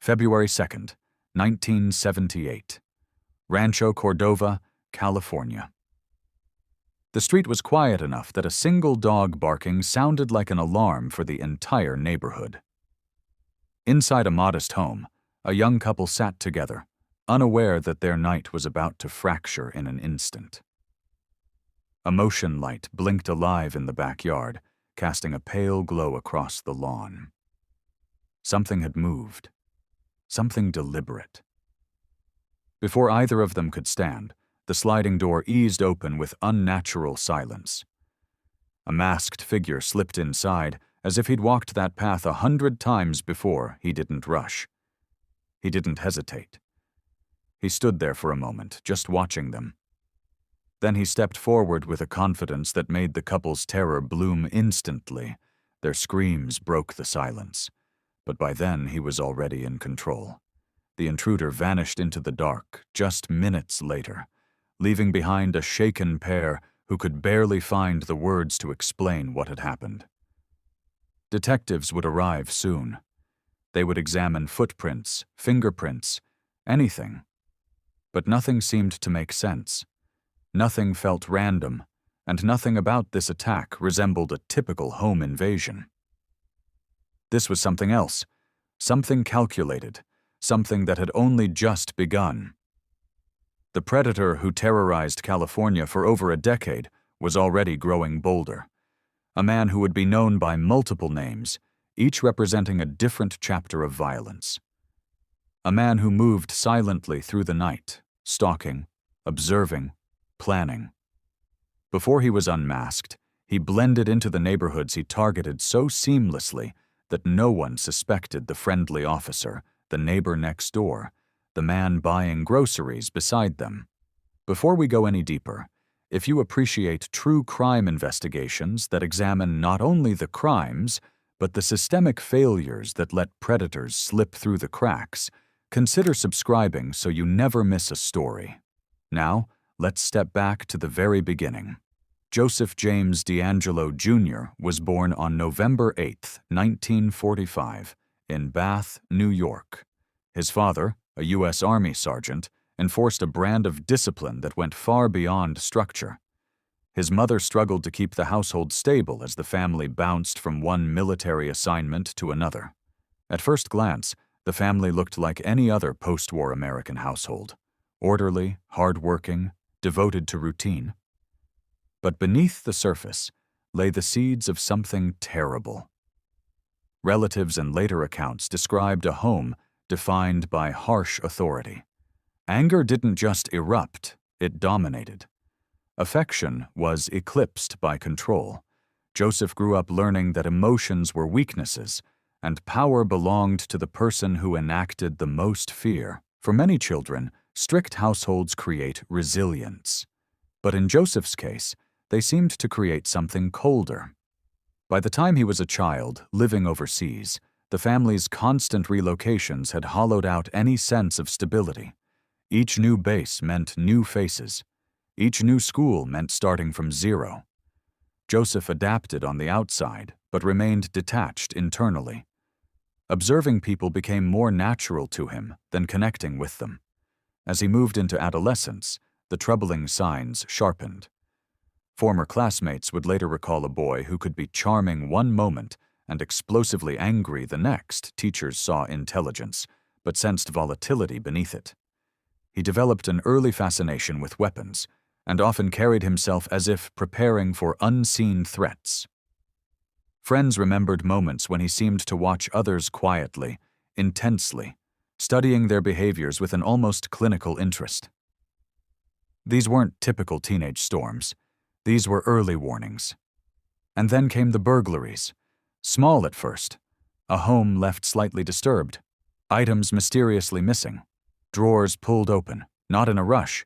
February 2nd, 1978. Rancho Cordova, California. The street was quiet enough that a single dog barking sounded like an alarm for the entire neighborhood. Inside a modest home, a young couple sat together, unaware that their night was about to fracture in an instant. A motion light blinked alive in the backyard, casting a pale glow across the lawn. Something had moved. Something deliberate. Before either of them could stand, the sliding door eased open with unnatural silence. A masked figure slipped inside, as if he'd walked that path 100 times before. He didn't rush. He didn't hesitate. He stood there for a moment, just watching them. Then he stepped forward with a confidence that made the couple's terror bloom instantly. Their screams broke the silence. But by then he was already in control. The intruder vanished into the dark just minutes later, leaving behind a shaken pair who could barely find the words to explain what had happened. Detectives would arrive soon. They would examine footprints, fingerprints, anything. But nothing seemed to make sense. Nothing felt random, and nothing about this attack resembled a typical home invasion. This was something else, something calculated, something that had only just begun. The predator who terrorized California for over a decade was already growing bolder. A man who would be known by multiple names, each representing a different chapter of violence. A man who moved silently through the night, stalking, observing, planning. Before he was unmasked, he blended into the neighborhoods he targeted so seamlessly that no one suspected the friendly officer, the neighbor next door, the man buying groceries beside them. Before we go any deeper, if you appreciate true crime investigations that examine not only the crimes, but the systemic failures that let predators slip through the cracks, consider subscribing so you never miss a story. Now, let's step back to the very beginning. Joseph James DeAngelo Jr. was born on November 8, 1945, in Bath, New York. His father, a U.S. Army sergeant, enforced a brand of discipline that went far beyond structure. His mother struggled to keep the household stable as the family bounced from one military assignment to another. At first glance, the family looked like any other post-war American household: orderly, hard-working, devoted to routine. But beneath the surface lay the seeds of something terrible. Relatives and later accounts described a home defined by harsh authority. Anger didn't just erupt, it dominated. Affection was eclipsed by control. Joseph grew up learning that emotions were weaknesses, and power belonged to the person who enacted the most fear. For many children, strict households create resilience. But in Joseph's case, they seemed to create something colder. By the time he was a child, living overseas, the family's constant relocations had hollowed out any sense of stability. Each new base meant new faces. Each new school meant starting from zero. Joseph adapted on the outside, but remained detached internally. Observing people became more natural to him than connecting with them. As he moved into adolescence, the troubling signs sharpened. Former classmates would later recall a boy who could be charming one moment and explosively angry the next. Teachers saw intelligence, but sensed volatility beneath it. He developed an early fascination with weapons, and often carried himself as if preparing for unseen threats. Friends remembered moments when he seemed to watch others quietly, intensely, studying their behaviors with an almost clinical interest. These weren't typical teenage storms. These were early warnings. And then came the burglaries. Small at first. A home left slightly disturbed. Items mysteriously missing. Drawers pulled open, not in a rush,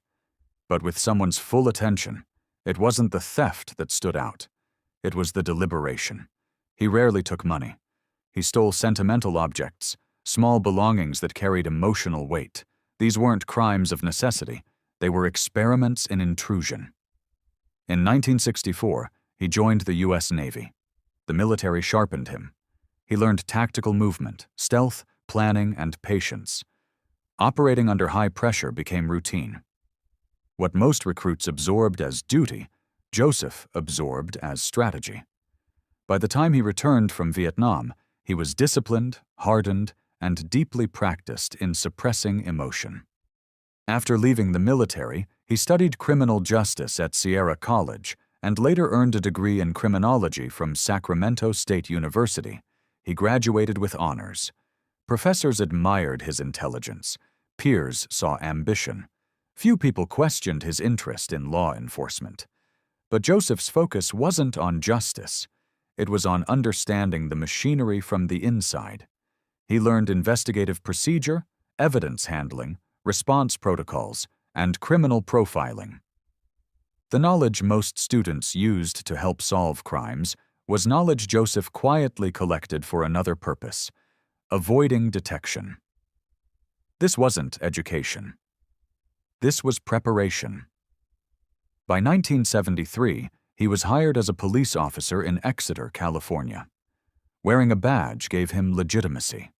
but with someone's full attention. It wasn't the theft that stood out. It was the deliberation. He rarely took money. He stole sentimental objects, small belongings that carried emotional weight. These weren't crimes of necessity. They were experiments in intrusion. In 1964, he joined the U.S. Navy. The military sharpened him. He learned tactical movement, stealth, planning, and patience. Operating under high pressure became routine. What most recruits absorbed as duty, Joseph absorbed as strategy. By the time he returned from Vietnam, he was disciplined, hardened, and deeply practiced in suppressing emotion. After leaving the military, he studied criminal justice at Sierra College and later earned a degree in criminology from Sacramento State University. He graduated with honors. Professors admired his intelligence. Peers saw ambition. Few people questioned his interest in law enforcement. But Joseph's focus wasn't on justice. It was on understanding the machinery from the inside. He learned investigative procedure, evidence handling, response protocols, and criminal profiling. The knowledge most students used to help solve crimes was knowledge Joseph quietly collected for another purpose: avoiding detection. This wasn't education. This was preparation. By 1973, he was hired as a police officer in Exeter, California. Wearing a badge gave him legitimacy.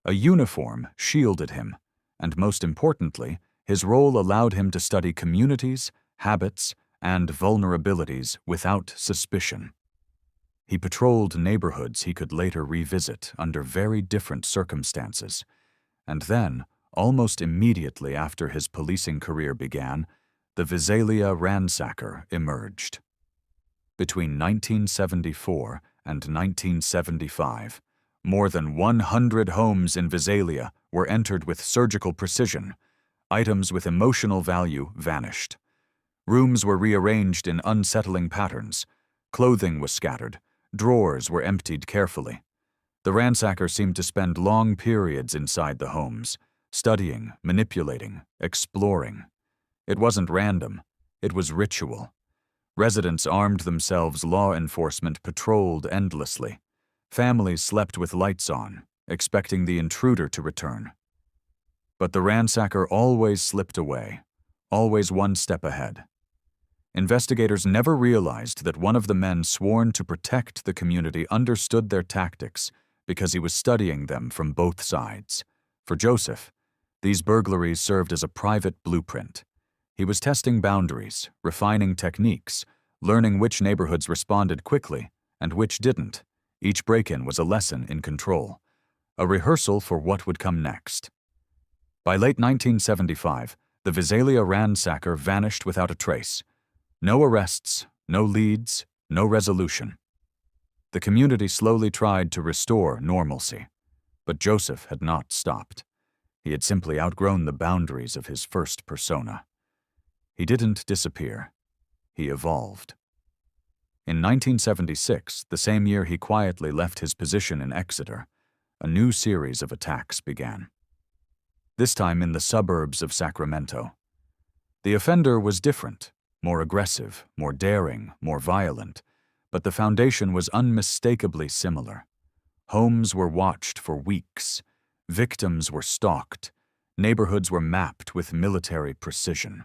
A uniform shielded him, and most importantly, his role allowed him to study communities, habits, and vulnerabilities without suspicion. He patrolled neighborhoods he could later revisit under very different circumstances, and then, almost immediately after his policing career began, the Visalia Ransacker emerged. Between 1974 and 1975, more than 100 homes in Visalia were entered with surgical precision. Items with emotional value vanished. Rooms were rearranged in unsettling patterns. Clothing was scattered. Drawers were emptied carefully. The ransacker seemed to spend long periods inside the homes, studying, manipulating, exploring. It wasn't random. It was ritual. Residents armed themselves, law enforcement patrolled endlessly. Families slept with lights on, expecting the intruder to return. But the ransacker always slipped away, always one step ahead. Investigators never realized that one of the men sworn to protect the community understood their tactics because he was studying them from both sides. For Joseph, these burglaries served as a private blueprint. He was testing boundaries, refining techniques, learning which neighborhoods responded quickly and which didn't. Each break-in was a lesson in control, a rehearsal for what would come next. By late 1975, the Visalia Ransacker vanished without a trace. No arrests, no leads, no resolution. The community slowly tried to restore normalcy, but Joseph had not stopped. He had simply outgrown the boundaries of his first persona. He didn't disappear. He evolved. In 1976, the same year he quietly left his position in Exeter, a new series of attacks began. This time in the suburbs of Sacramento. The offender was different, more aggressive, more daring, more violent, but the foundation was unmistakably similar. Homes were watched for weeks. Victims were stalked. Neighborhoods were mapped with military precision.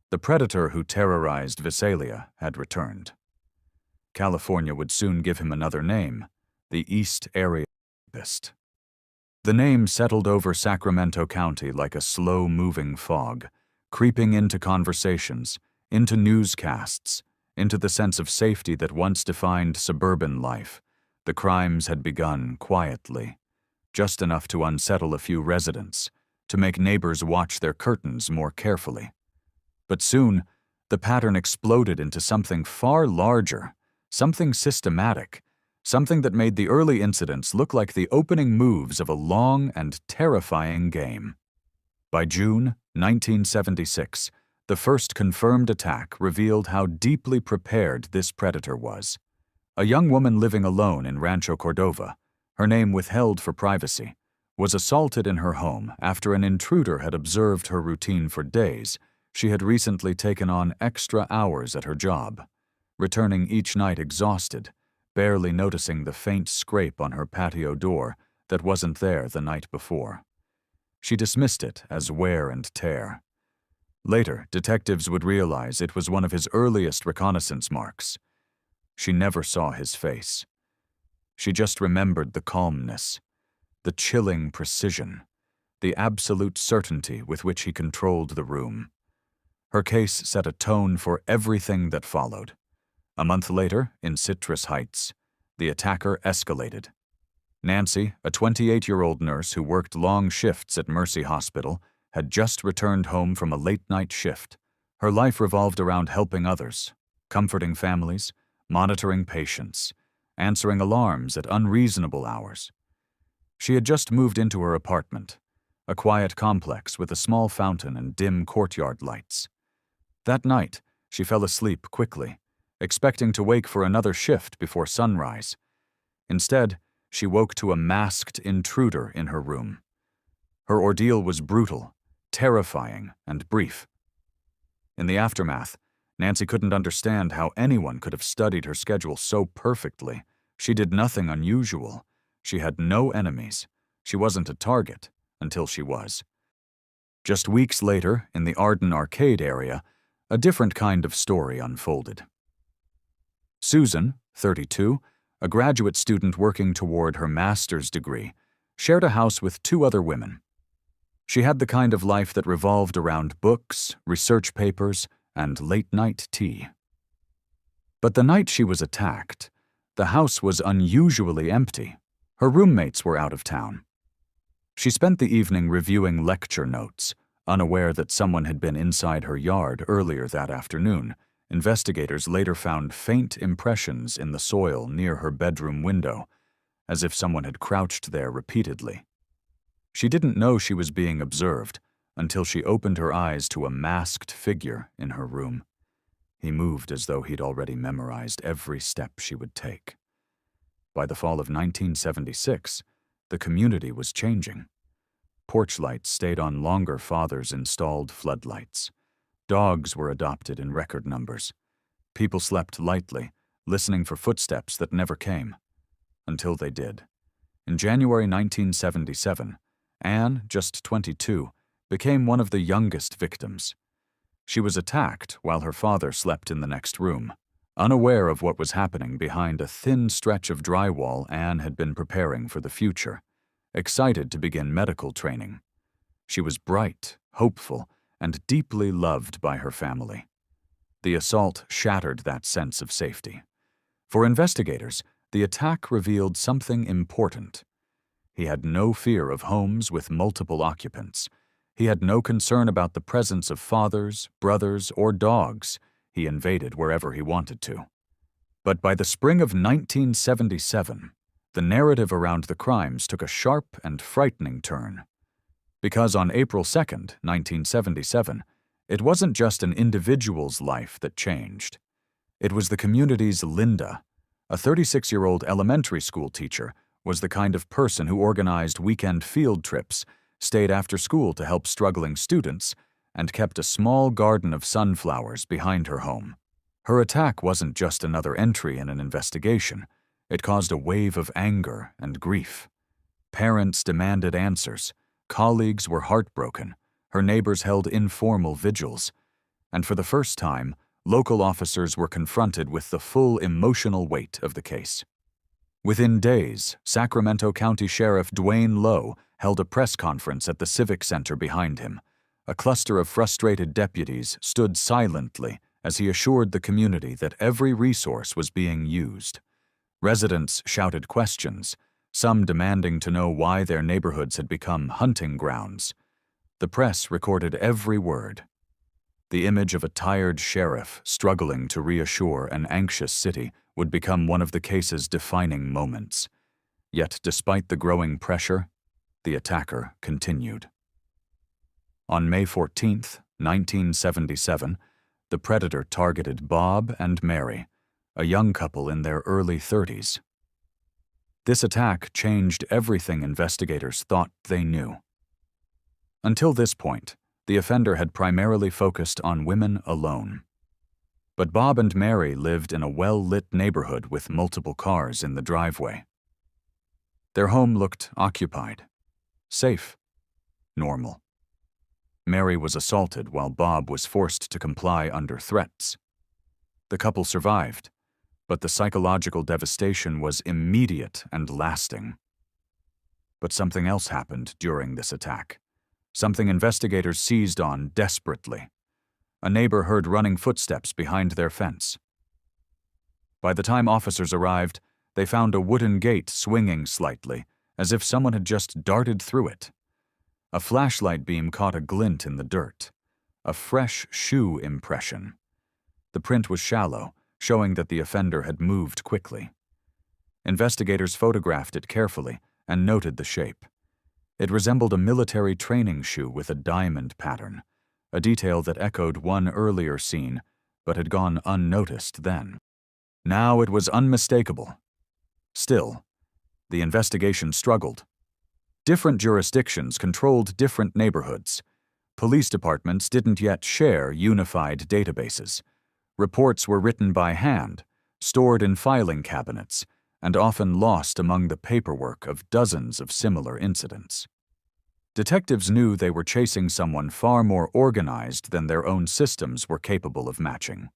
The predator who terrorized Visalia had returned. California would soon give him another name, the East Area Rapist. The name settled over Sacramento County like a slow-moving fog, creeping into conversations, into newscasts, into the sense of safety that once defined suburban life. The crimes had begun quietly, just enough to unsettle a few residents, to make neighbors watch their curtains more carefully. But soon, the pattern exploded into something far larger, something systematic, something that made the early incidents look like the opening moves of a long and terrifying game. By June 1976, the first confirmed attack revealed how deeply prepared this predator was. A young woman living alone in Rancho Cordova, her name withheld for privacy, was assaulted in her home after an intruder had observed her routine for days. She had recently taken on extra hours at her job, returning each night exhausted, barely noticing the faint scrape on her patio door that wasn't there the night before. She dismissed it as wear and tear. Later, detectives would realize it was one of his earliest reconnaissance marks. She never saw his face. She just remembered the calmness, the chilling precision, the absolute certainty with which he controlled the room. Her case set a tone for everything that followed. A month later, in Citrus Heights, the attacker escalated. Nancy, a 28-year-old nurse who worked long shifts at Mercy Hospital, had just returned home from a late-night shift. Her life revolved around helping others, comforting families, monitoring patients, answering alarms at unreasonable hours. She had just moved into her apartment, a quiet complex with a small fountain and dim courtyard lights. That night, she fell asleep quickly, expecting to wake for another shift before sunrise. Instead, she woke to a masked intruder in her room. Her ordeal was brutal, terrifying, and brief. In the aftermath, Nancy couldn't understand how anyone could have studied her schedule so perfectly. She did nothing unusual. She had no enemies. She wasn't a target until she was. Just weeks later, in the Arden Arcade area, a different kind of story unfolded. Susan, 32, a graduate student working toward her master's degree, shared a house with two other women. She had the kind of life that revolved around books, research papers, and late-night tea. But the night she was attacked, the house was unusually empty. Her roommates were out of town. She spent the evening reviewing lecture notes, unaware that someone had been inside her yard earlier that afternoon. Investigators later found faint impressions in the soil near her bedroom window, as if someone had crouched there repeatedly. She didn't know she was being observed until she opened her eyes to a masked figure in her room. He moved as though he'd already memorized every step she would take. By the fall of 1976, the community was changing. Porch lights stayed on longer Father's installed floodlights. Dogs were adopted in record numbers. People slept lightly, listening for footsteps that never came. Until they did. In January 1977, Anne, just 22, became one of the youngest victims. She was attacked while her father slept in the next room. Unaware of what was happening behind a thin stretch of drywall, Anne had been preparing for the future, excited to begin medical training. She was bright, hopeful, and deeply loved by her family. The assault shattered that sense of safety. For investigators, the attack revealed something important. He had no fear of homes with multiple occupants. He had no concern about the presence of fathers, brothers, or dogs. He invaded wherever he wanted to. But by the spring of 1977, the narrative around the crimes took a sharp and frightening turn. Because on April 2, 1977, it wasn't just an individual's life that changed. It was the community's. Linda, a 36-year-old elementary school teacher, was the kind of person who organized weekend field trips, stayed after school to help struggling students, and kept a small garden of sunflowers behind her home. Her attack wasn't just another entry in an investigation. It caused a wave of anger and grief. Parents demanded answers. Colleagues were heartbroken. Her neighbors held informal vigils. And for the first time, local officers were confronted with the full emotional weight of the case. Within days, Sacramento County Sheriff Dwayne Lowe held a press conference at the Civic Center behind him. A cluster of frustrated deputies stood silently as he assured the community that every resource was being used. Residents shouted questions, some demanding to know why their neighborhoods had become hunting grounds. The press recorded every word. The image of a tired sheriff struggling to reassure an anxious city would become one of the case's defining moments. Yet, despite the growing pressure, the attacker continued. On May 14, 1977, the predator targeted Bob and Mary, a young couple in their early 30s. This attack changed everything investigators thought they knew. Until this point, the offender had primarily focused on women alone. But Bob and Mary lived in a well-lit neighborhood with multiple cars in the driveway. Their home looked occupied, safe, normal. Mary was assaulted while Bob was forced to comply under threats. The couple survived, but the psychological devastation was immediate and lasting. But something else happened during this attack. Something investigators seized on desperately. A neighbor heard running footsteps behind their fence. By the time officers arrived, they found a wooden gate swinging slightly, as if someone had just darted through it. A flashlight beam caught a glint in the dirt. A fresh shoe impression. The print was shallow, showing that the offender had moved quickly. Investigators photographed it carefully and noted the shape. It resembled a military training shoe with a diamond pattern, a detail that echoed one earlier scene but had gone unnoticed then. Now it was unmistakable. Still, the investigation struggled. Different jurisdictions controlled different neighborhoods. Police departments didn't yet share unified databases. Reports were written by hand, stored in filing cabinets, and often lost among the paperwork of dozens of similar incidents. Detectives knew they were chasing someone far more organized than their own systems were capable of matching.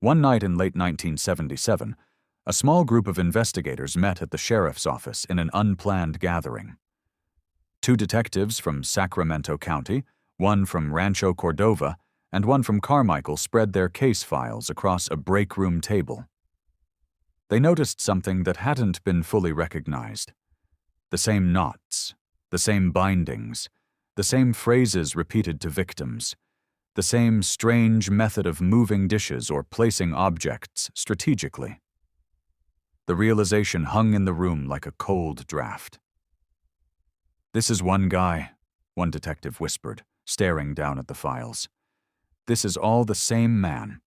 One night in late 1977, a small group of investigators met at the sheriff's office in an unplanned gathering. Two detectives from Sacramento County, one from Rancho Cordova, and one from Carmichael spread their case files across a break room table. They noticed something that hadn't been fully recognized. The same knots, the same bindings, the same phrases repeated to victims, the same strange method of moving dishes or placing objects strategically. The realization hung in the room like a cold draft. "This is one guy," one detective whispered, staring down at the files. "This is all the same man."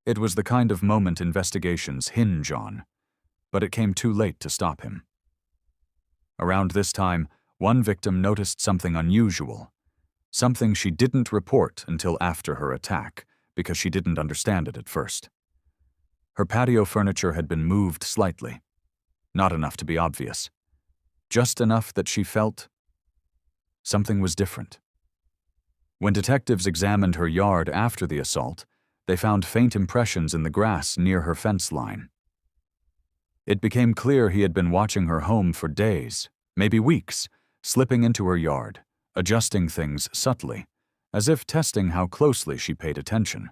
It was the kind of moment investigations hinge on, but it came too late to stop him. Around this time, one victim noticed something unusual, something she didn't report until after her attack because she didn't understand it at first. Her patio furniture had been moved slightly, not enough to be obvious, just enough that she felt something was different. When detectives examined her yard after the assault, they found faint impressions in the grass near her fence line. It became clear he had been watching her home for days, maybe weeks, slipping into her yard, adjusting things subtly, as if testing how closely she paid attention.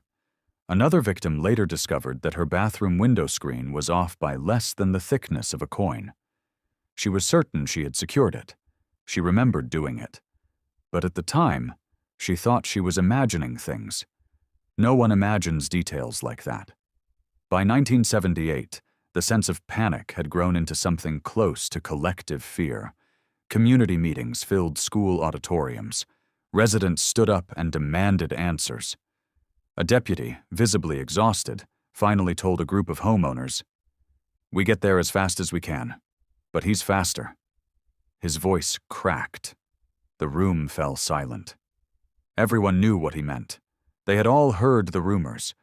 Another victim later discovered that her bathroom window screen was off by less than the thickness of a coin. She was certain she had secured it. She remembered doing it. But at the time, she thought she was imagining things. No one imagines details like that. By 1978, the sense of panic had grown into something close to collective fear. Community meetings filled school auditoriums. Residents stood up and demanded answers. A deputy, visibly exhausted, finally told a group of homeowners, "We get there as fast as we can, but he's faster." His voice cracked. The room fell silent. Everyone knew what he meant. They had all heard the rumors.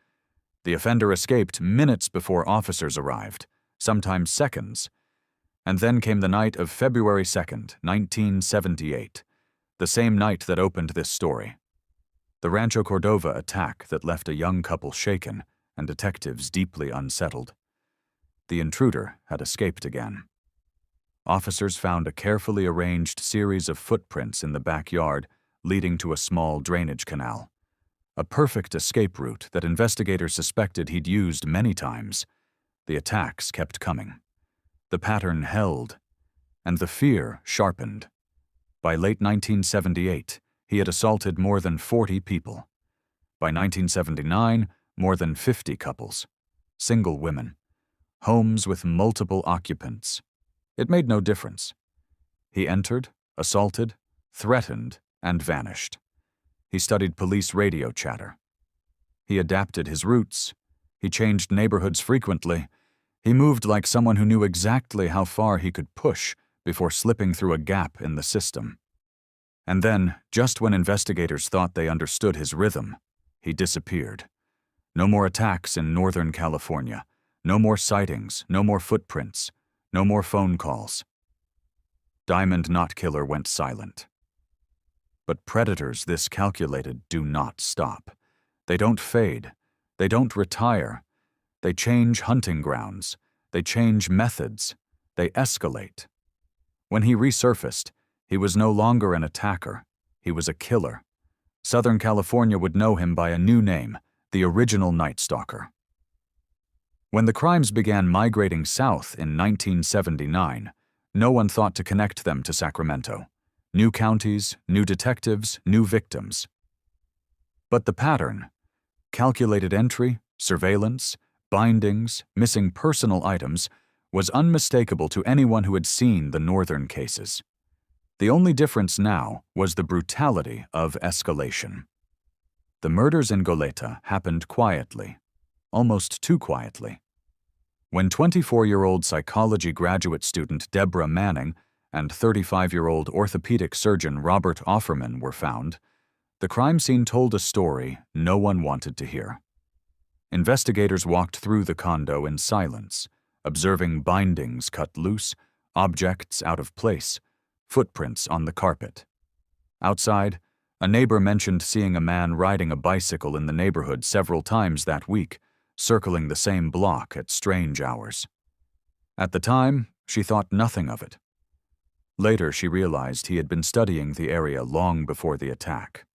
The offender escaped minutes before officers arrived, sometimes seconds. And then came the night of February 2nd, 1978, the same night that opened this story. The Rancho Cordova attack that left a young couple shaken and detectives deeply unsettled. The intruder had escaped again. Officers found a carefully arranged series of footprints in the backyard leading to a small drainage canal. A perfect escape route that investigators suspected he'd used many times. The attacks kept coming. The pattern held, and the fear sharpened. By late 1978, he had assaulted more than 40 people. By 1979, more than 50 couples, single women, homes with multiple occupants. It made no difference. He entered, assaulted, threatened, and vanished. He studied police radio chatter. He adapted his routes. He changed neighborhoods frequently. He moved like someone who knew exactly how far he could push before slipping through a gap in the system. And then, just when investigators thought they understood his rhythm, he disappeared. No more attacks in Northern California. No more sightings, no more footprints, no more phone calls. Diamond Knot Killer went silent. But predators this calculated do not stop. They don't fade. They don't retire. They change hunting grounds. They change methods. They escalate. When he resurfaced, he was no longer an attacker. He was a killer. Southern California would know him by a new name, the original Night Stalker. When the crimes began migrating south in 1979, no one thought to connect them to Sacramento. New counties, new detectives, new victims. But the pattern: calculated entry, surveillance, bindings, missing personal items, was unmistakable to anyone who had seen the northern cases. The only difference now was the brutality of escalation. The murders in Goleta happened quietly, almost too quietly. When 24-year-old psychology graduate student Deborah Manning and 35-year-old orthopedic surgeon Robert Offerman were found, the crime scene told a story no one wanted to hear. Investigators walked through the condo in silence, observing bindings cut loose, objects out of place, footprints on the carpet. Outside, a neighbor mentioned seeing a man riding a bicycle in the neighborhood several times that week, circling the same block at strange hours. At the time, she thought nothing of it. Later, she realized he had been studying the area long before the attack.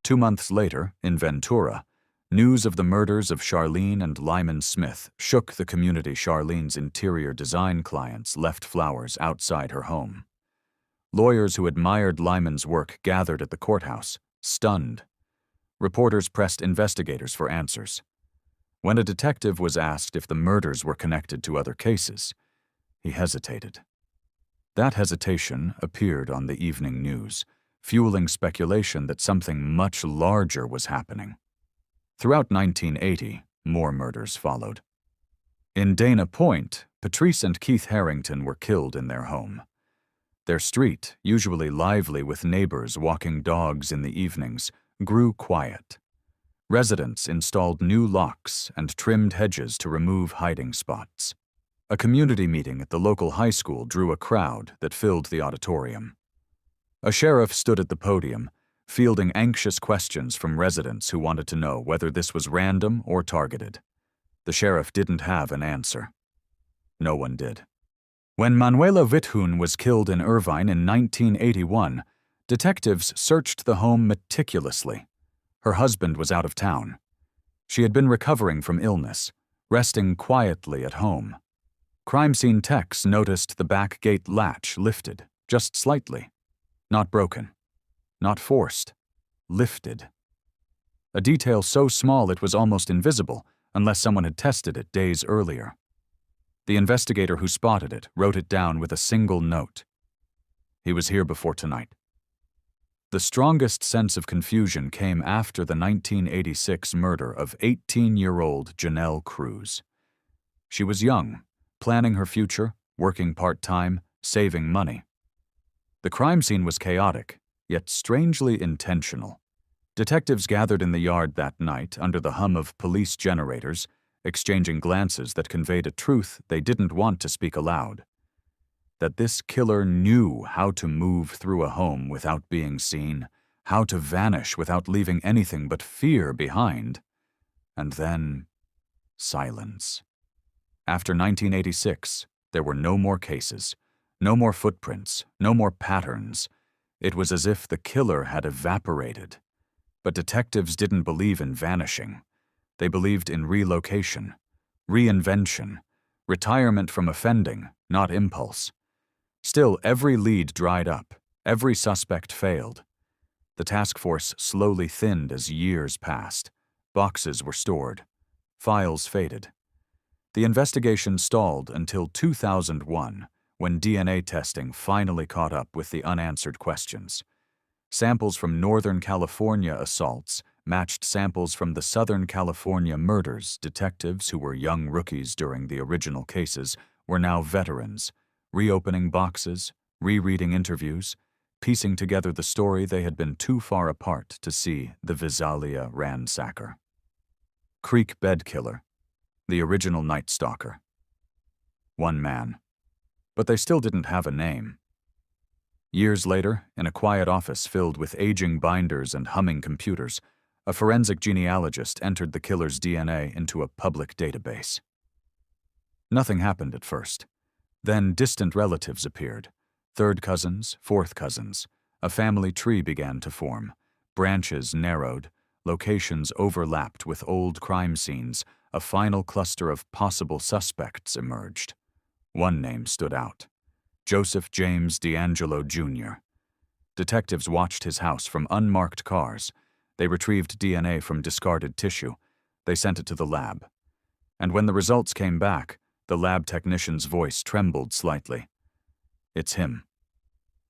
2 months later, in Ventura, news of the murders of Charlene and Lyman Smith shook the community. Charlene's interior design clients left flowers outside her home. Lawyers who admired Lyman's work gathered at the courthouse, stunned. Reporters pressed investigators for answers. When a detective was asked if the murders were connected to other cases, he hesitated. That hesitation appeared on the evening news, fueling speculation that something much larger was happening. Throughout 1980, more murders followed. In Dana Point, Patrice and Keith Harrington were killed in their home. Their street, usually lively with neighbors walking dogs in the evenings, grew quiet. Residents installed new locks and trimmed hedges to remove hiding spots. A community meeting at the local high school drew a crowd that filled the auditorium. A sheriff stood at the podium, fielding anxious questions from residents who wanted to know whether this was random or targeted. The sheriff didn't have an answer. No one did. When Manuela Withhuhn was killed in Irvine in 1981, detectives searched the home meticulously. Her husband was out of town. She had been recovering from illness, resting quietly at home. Crime scene techs noticed the back gate latch lifted, just slightly. Not broken. Not forced. Lifted. A detail so small it was almost invisible, unless someone had tested it days earlier. The investigator who spotted it wrote it down with a single note. He was here before tonight. The strongest sense of confusion came after the 1986 murder of 18-year-old Janelle Cruz. She was young, planning her future, working part-time, saving money. The crime scene was chaotic, yet strangely intentional. Detectives gathered in the yard that night under the hum of police generators, exchanging glances that conveyed a truth they didn't want to speak aloud. That this killer knew how to move through a home without being seen, how to vanish without leaving anything but fear behind. And then, silence. After 1986, there were no more cases, no more footprints, no more patterns. It was as if the killer had evaporated. But detectives didn't believe in vanishing. They believed in relocation, reinvention, retirement from offending, not impulse. Still, every lead dried up, every suspect failed. The task force slowly thinned as years passed. Boxes were stored. Files faded. The investigation stalled until 2001, when DNA testing finally caught up with the unanswered questions. Samples from Northern California assaults matched samples from the Southern California murders. Detectives who were young rookies during the original cases were now veterans, reopening boxes, rereading interviews, piecing together the story they had been too far apart to see. The Visalia Ransacker. Creek Bed Killer. The original Night Stalker. One man. But they still didn't have a name. Years later, in a quiet office filled with aging binders and humming computers, a forensic genealogist entered the killer's DNA into a public database. Nothing happened at first. Then distant relatives appeared, Third cousins, fourth cousins. A family tree began to form. Branches narrowed. Locations overlapped with old crime scenes. A final cluster of possible suspects emerged. One name stood out: Joseph James DeAngelo, Jr. Detectives watched his house from unmarked cars. They retrieved DNA from discarded tissue. They sent it to the lab. And when the results came back, the lab technician's voice trembled slightly. It's him.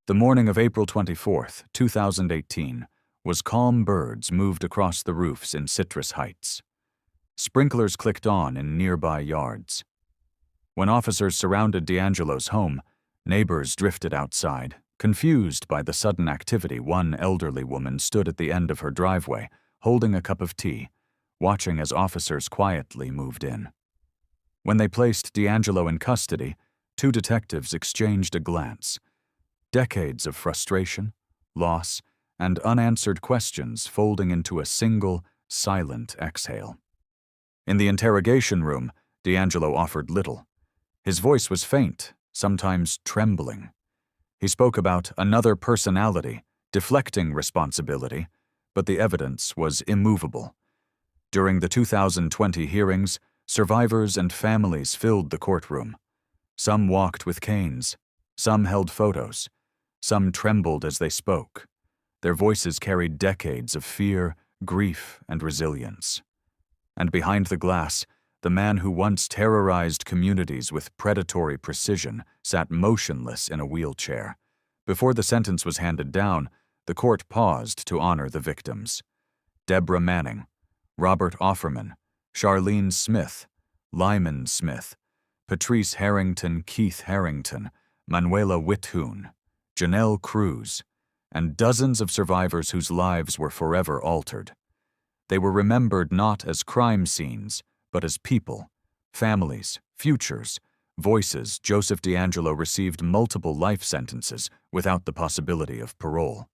The morning of April 24th, 2018, was calm. Birds moved across the roofs in Citrus Heights. Sprinklers clicked on in nearby yards. When officers surrounded DeAngelo's home, neighbors drifted outside. Confused by the sudden activity, one elderly woman stood at the end of her driveway, holding a cup of tea, watching as officers quietly moved in. When they placed DeAngelo in custody, two detectives exchanged a glance. Decades of frustration, loss, and unanswered questions folding into a single, silent exhale. In the interrogation room, DeAngelo offered little. His voice was faint, sometimes trembling. He spoke about another personality, deflecting responsibility, but the evidence was immovable. During the 2020 hearings, survivors and families filled the courtroom. Some walked with canes, some held photos, some trembled as they spoke. Their voices carried decades of fear, grief, and resilience. And behind the glass, the man who once terrorized communities with predatory precision sat motionless in a wheelchair. Before the sentence was handed down, the court paused to honor the victims. Deborah Manning, Robert Offerman, Charlene Smith, Lyman Smith, Patrice Harrington, Keith Harrington, Manuela Withoon, Janelle Cruz, and dozens of survivors whose lives were forever altered. They were remembered not as crime scenes, but as people, families, futures, voices. Joseph DeAngelo received multiple life sentences without the possibility of parole.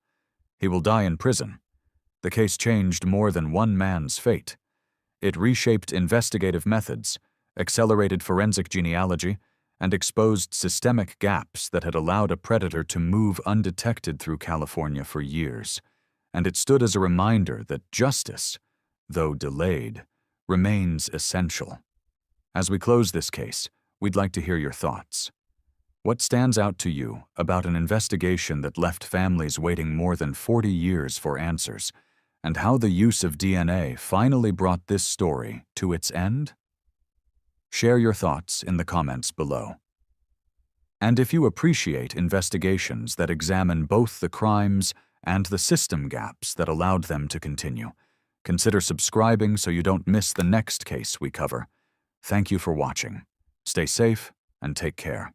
He will die in prison. The case changed more than one man's fate. It reshaped investigative methods, accelerated forensic genealogy, and exposed systemic gaps that had allowed a predator to move undetected through California for years. And it stood as a reminder that justice, though delayed, remains essential. As we close this case, we'd like to hear your thoughts. What stands out to you about an investigation that left families waiting more than 40 years for answers, and how the use of DNA finally brought this story to its end? Share your thoughts in the comments below. And if you appreciate investigations that examine both the crimes and the system gaps that allowed them to continue, consider subscribing so you don't miss the next case we cover. Thank you for watching. Stay safe and take care.